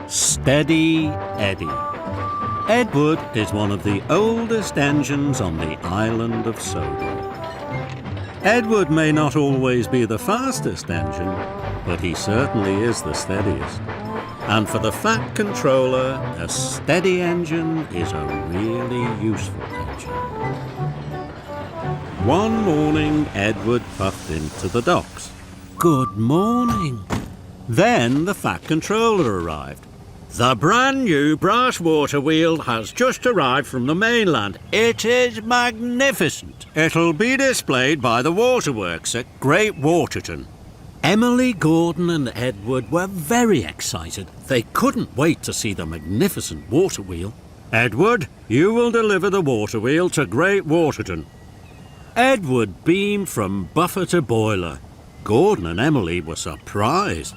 Steady Eddie. Edward is one of the oldest engines on the island of Sodor. Edward may not always be the fastest engine, but he certainly is the steadiest. And for the Fat Controller, a steady engine is a really useful engine. One morning, Edward puffed into the docks. Good morning. Then the Fat Controller arrived. The brand new brass water wheel has just arrived from the mainland. It is magnificent. It'll be displayed by the waterworks at Great Waterton. Emily, Gordon and Edward were very excited. They couldn't wait to see the magnificent water wheel. Edward, you will deliver the water wheel to Great Waterton. Edward beamed from buffer to boiler. Gordon and Emily were surprised.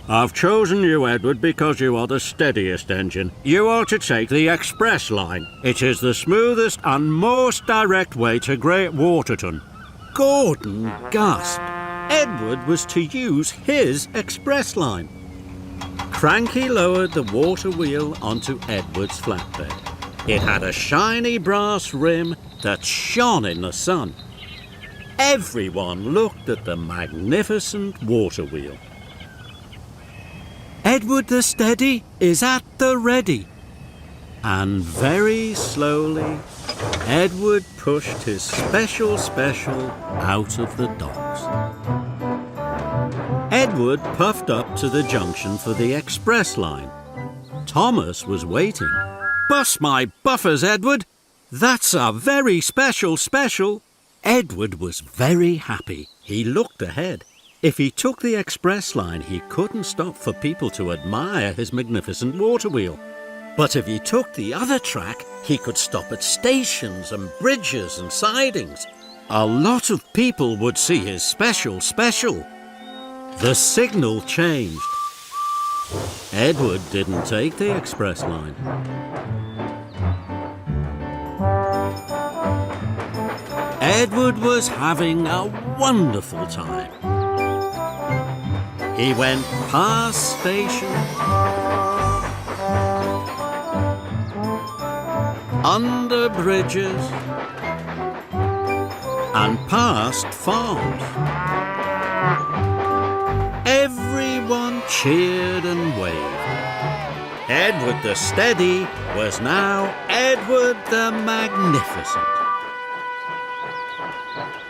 I've chosen you, Edward, because you are the steadiest engine. You are to take the express line. It is the smoothest and most direct way to Great Waterton. Gordon gasped. Edward was to use his express line. Cranky lowered the water wheel onto Edward's flatbed. It had a shiny brass rim that shone in the sun. Everyone looked at the magnificent water wheel. Edward the Steady is at the ready. And very slowly, Edward pushed his special out of the docks. Edward puffed up to the junction for the express line. Thomas was waiting. Bust my buffers, Edward. That's a very special. Edward was very happy. He looked ahead. If he took the express line, he couldn't stop for people to admire his magnificent water wheel. But if he took the other track, he could stop at stations and bridges and sidings. A lot of people would see his special. The signal changed. Edward didn't take the express line. Edward was having a wonderful time. He went past stations, under bridges, and past farms. Everyone cheered and waved. Edward the Steady was now Edward the Magnificent.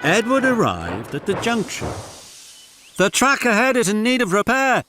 Edward arrived at the junction. The track ahead is in need of repair.